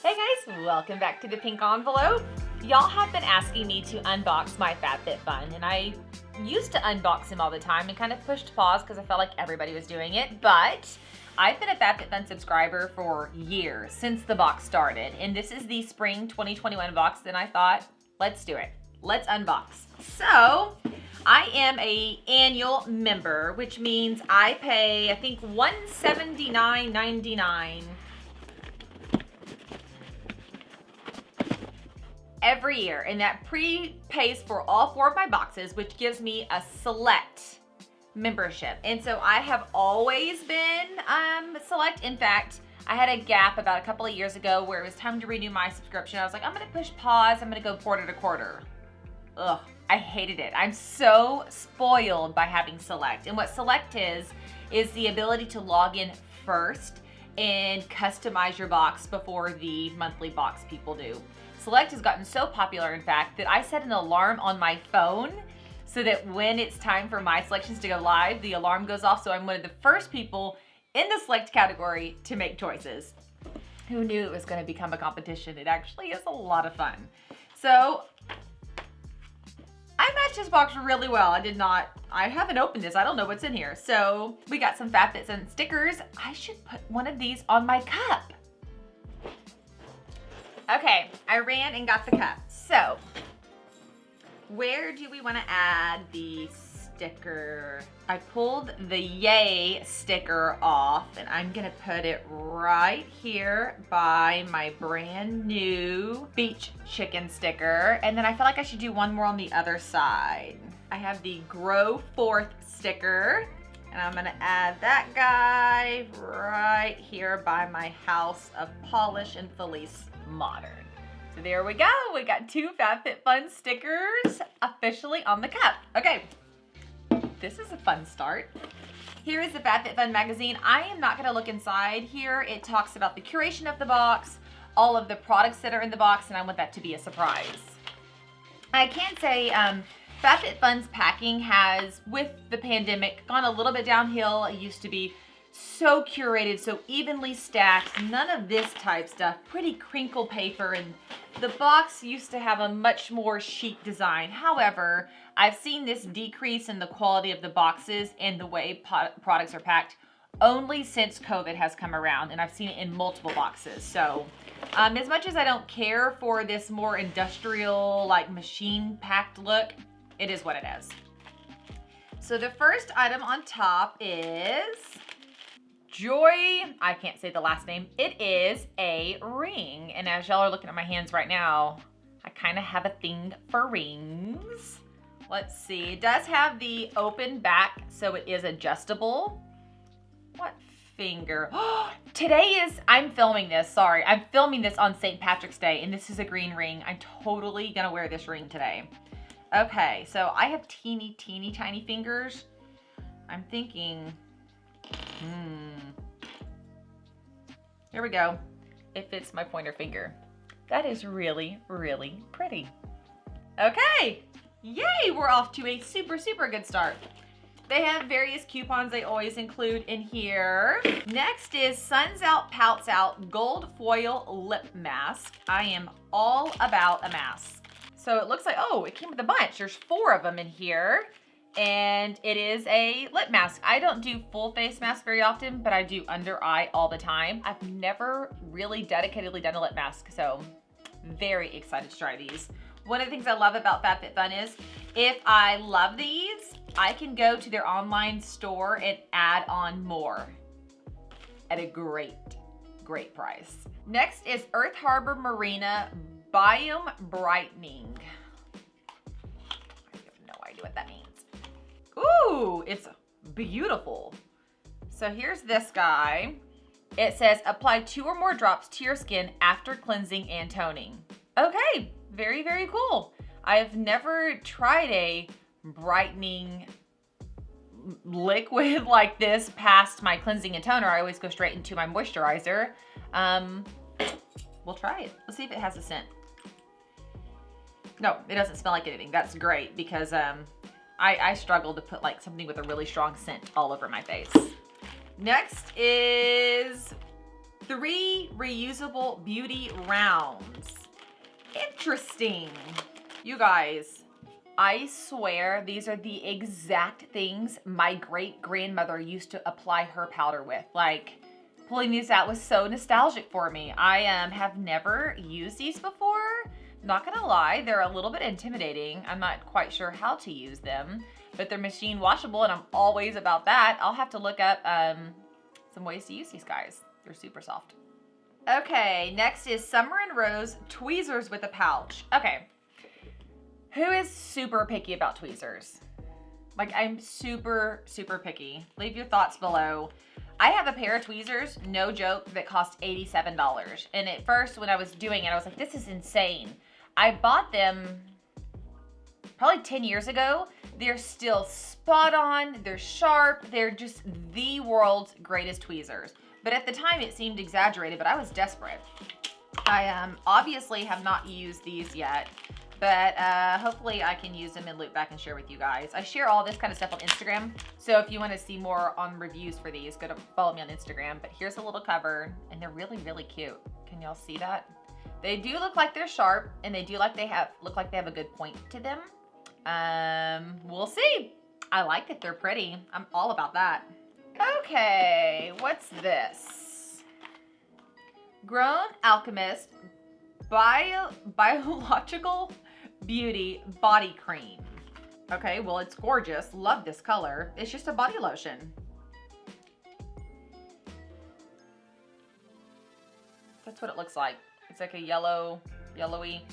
Hey guys, welcome back to the Pink Envelope. Y'all have been asking me to unbox my FabFitFun, and I used to unbox them all the time and kind of pushed pause because I felt like everybody was doing it, but I've been a FabFitFun subscriber for years, since the box started, and this is the spring 2021 box, and I thought, let's do it. Let's unbox. So, I am an annual member, which means I pay, I think, $179.99 every year, and that pre-pays for all 4 of my boxes, which gives me a select membership. And so I have always been select. In fact, I had a gap about a couple of years ago where it was time to renew my subscription. I was like, I'm gonna push pause, I'm gonna go quarter to quarter. Ugh, I hated it. I'm so spoiled by having select. And what select is the ability to log in first and customize your box before the monthly box people do. Select has gotten so popular, in fact, that I set an alarm on my phone so that when it's time for my selections to go live, the alarm goes off, so I'm one of the first people in the select category to make choices. Who knew it was going to become a competition? It actually is a lot of fun. So I matched this box really well. I haven't opened this. I don't know what's in here. So we got some FabFitFun stickers. I should put one of these on my cup. Okay, I ran and got the cup. So, where do we want to add the sticker? I pulled the Yay sticker off, and I'm gonna put it right here by my brand new beach chicken sticker. And then I feel like I should do one more on the other side. I have the Grow Forth sticker, and I'm gonna add that guy right here by my House of Polish and Felice Modern. So there we go. We got 2 FabFitFun stickers officially on the cup. Okay, this is a fun start. Here is the FabFitFun Magazine. I am not gonna look inside here. It talks about the curation of the box, all of the products that are in the box, and I want that to be a surprise. I can say FabFitFun's packing has, with the pandemic, gone a little bit downhill. It used to be so curated, so evenly stacked, none of this type stuff, pretty crinkle paper, and the box used to have a much more chic design. However, I've seen this decrease in the quality of the boxes and the way products are packed only since COVID has come around, and I've seen it in multiple boxes. So as much as I don't care for this more industrial, like machine packed look, it is what it is. So the first item on top is Joy, I can't say the last name. It is a ring. And as y'all are looking at my hands right now, I kind of have a thing for rings. Let's see, it does have the open back, so it is adjustable. What finger? I'm filming this, sorry. I'm filming this on St. Patrick's Day, and this is a green ring. I'm totally gonna wear this ring today. Okay, so I have teeny tiny fingers. I'm thinking, here we go. It fits my pointer finger. That is really pretty. Okay, yay, we're off to a super good start. They have various coupons they always include in here. Next is Suns Out, Pouts Out Gold Foil Lip Mask. I am all about a mask. So it looks like, oh, it came with a bunch. There's 4 of them in here. And it is a lip mask. I don't do full face masks very often, but I do under eye all the time. I've never really dedicatedly done a lip mask, so very excited to try these. One of the things I love about FabFitFun is if I love these, I can go to their online store and add on more at a great price. Next is Earth Harbor Marina Biome Brightening. I have no idea what that means. Ooh, it's beautiful. So here's this guy. It says, apply 2 or more drops to your skin after cleansing and toning. Okay, very cool. I have never tried a brightening liquid like this past my cleansing and toner. I always go straight into my moisturizer. We'll try it. Let's see if it has a scent. No, it doesn't smell like anything. That's great because I struggle to put like something with a really strong scent all over my face. Next is 3 reusable beauty rounds. Interesting. You guys, I swear these are the exact things my great-grandmother used to apply her powder with. Like, pulling these out was so nostalgic for me. I have never used these before. Not gonna lie, they're a little bit intimidating. I'm not quite sure how to use them, but they're machine washable and I'm always about that. I'll have to look up some ways to use these guys. They're super soft. Okay, next is Summer and Rose Tweezers with a pouch. Okay, who is super picky about tweezers? Like, I'm super, super picky. Leave your thoughts below. I have a pair of tweezers, no joke, that cost $87. And at first, when I was doing it, I was like, this is insane. I bought them probably 10 years ago. They're still spot on, they're sharp, they're just the world's greatest tweezers. But at the time, it seemed exaggerated, but I was desperate. I obviously have not used these yet, but hopefully I can use them and loop back and share with you guys. I share all this kind of stuff on Instagram, so if you want to see more on reviews for these, go to follow me on Instagram. But here's a little cover, and they're really, really cute. Can y'all see that? They do look like they're sharp, and they do look like they have a good point to them. We'll see. I like that they're pretty. I'm all about that. Okay, what's this? Grown Alchemist Biological Beauty Body Cream. Okay, well, it's gorgeous. Love this color. It's just a body lotion. That's what it looks like. It's like a yellowy,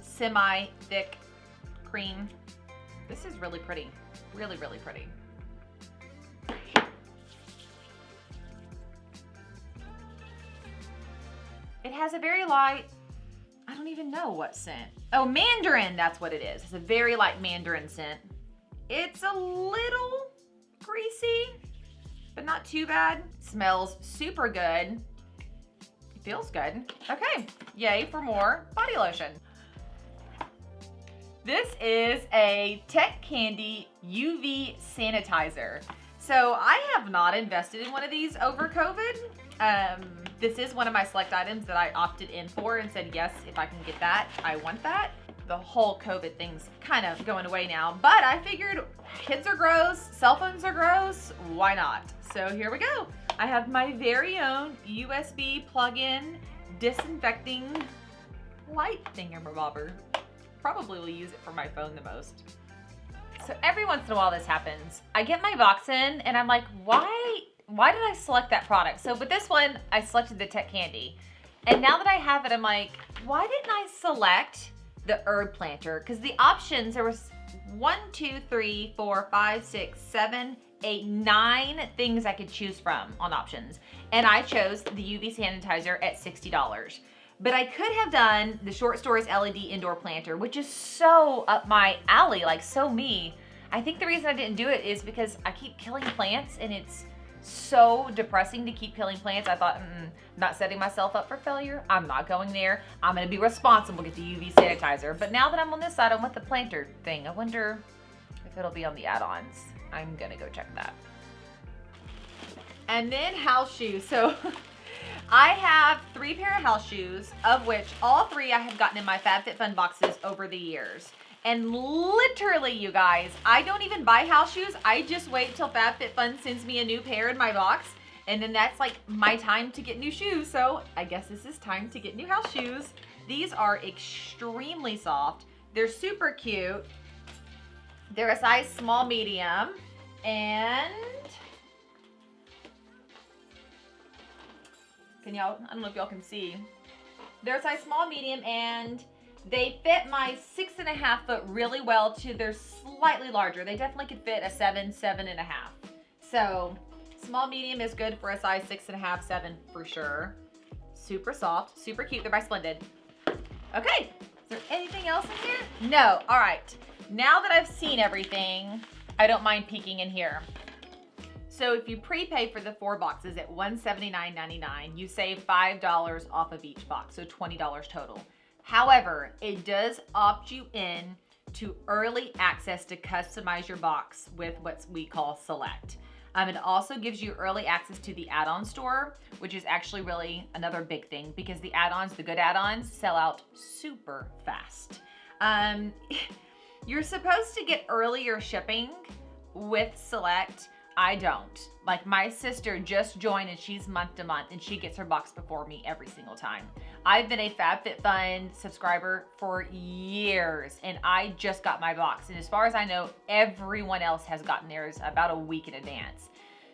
semi-thick cream. This is really pretty. Really, really pretty. It has a very light, I don't even know what scent. Oh, mandarin, that's what it is. It's a very light mandarin scent. It's a little greasy, but not too bad. Smells super good. It feels good. Okay, yay for more body lotion. This is a Tech Candy UV Sanitizer. So I have not invested in one of these over COVID. This is one of my select items that I opted in for and said, yes, if I can get that, I want that. The whole COVID thing's kind of going away now, but I figured kids are gross, cell phones are gross, why not? So here we go. I have my very own USB plug-in disinfecting light thingamabobber. Probably will use it for my phone the most. So every once in a while this happens. I get my box in and I'm like, why did I select that product? So with this one, I selected the Tech Candy. And now that I have it, I'm like, why didn't I select the herb planter? Because the options, there was 1, 2, 3, 4, 5, 6, 7, 8, 9 things I could choose from on options. And I chose the UV sanitizer at $60. But I could have done the Short Stories LED indoor planter, which is so up my alley, like so me. I think the reason I didn't do it is because I keep killing plants and it's so depressing to keep killing plants. I thought, not setting myself up for failure. I'm not going there. I'm gonna be responsible, get the UV sanitizer. But now that I'm on this side, I want the planter thing. I wonder if it'll be on the add-ons. I'm gonna go check that. And then house shoes. So I have 3 pair of house shoes, of which all 3 I have gotten in my FabFitFun boxes over the years. And literally, you guys, I don't even buy house shoes. I just wait till FabFitFun sends me a new pair in my box. And then that's like my time to get new shoes. So I guess this is time to get new house shoes. These are extremely soft. They're super cute. They're a size small medium. And I don't know if y'all can see. They're a size small medium and they fit my 6.5 foot really well to they're slightly larger. They definitely could fit a 7, 7.5. So small medium is good for a size 6.5, 7 for sure. Super soft, super cute. They're by Splendid. Okay, is there anything else in here? No, all right. Now that I've seen everything, I don't mind peeking in here. So if you prepay for the 4 boxes at $179.99, you save $5 off of each box, so $20 total. However, it does opt you in to early access to customize your box with what we call Select. It also gives you early access to the add-on store, which is actually really another big thing because the add-ons, the good add-ons, sell out super fast. You're supposed to get earlier shipping with Select. I don't. Like, my sister just joined and she's month to month and she gets her box before me every single time. I've been a FabFitFun subscriber for years and I just got my box. And as far as I know, everyone else has gotten theirs about a week in advance.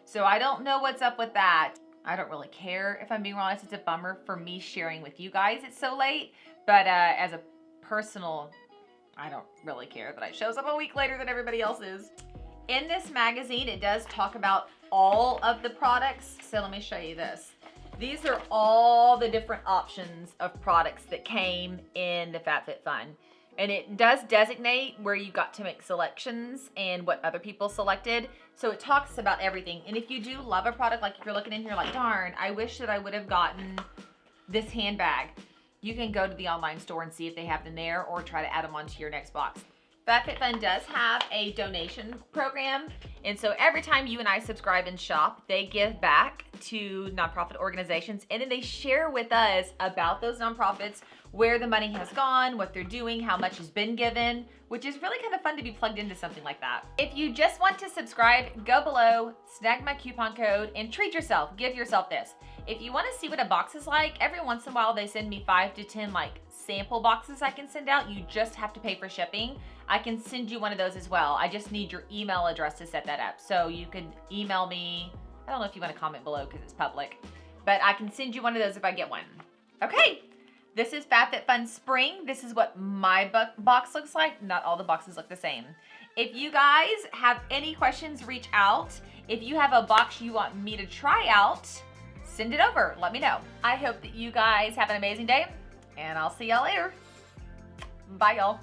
So I don't know what's up with that. I don't really care, if I'm being honest. It's a bummer for me sharing with you guys it's so late. But as a personal, I don't really care that it shows up a week later than everybody else is. In this magazine, it does talk about all of the products. So let me show you this. These are all the different options of products that came in the FabFitFun. And it does designate where you got to make selections and what other people selected. So it talks about everything. And if you do love a product, like if you're looking in here like, darn, I wish that I would have gotten this handbag, you can go to the online store and see if they have them there or try to add them onto your next box. FabFitFun does have a donation program, and so every time you and I subscribe and shop, they give back to nonprofit organizations, and then they share with us about those nonprofits, where the money has gone, what they're doing, how much has been given, which is really kind of fun to be plugged into something like that. If you just want to subscribe, go below, snag my coupon code, and treat yourself. Give yourself this. If you want to see what a box is like, every once in a while they send me 5 to 10 like sample boxes I can send out. You just have to pay for shipping. I can send you one of those as well. I just need your email address to set that up. So you can email me. I don't know if you want to comment below because it's public, but I can send you one of those if I get one. Okay, this is FabFitFun Spring. This is what my box looks like. Not all the boxes look the same. If you guys have any questions, reach out. If you have a box you want me to try out, send it over. Let me know. I hope that you guys have an amazing day, and I'll see y'all later. Bye, y'all.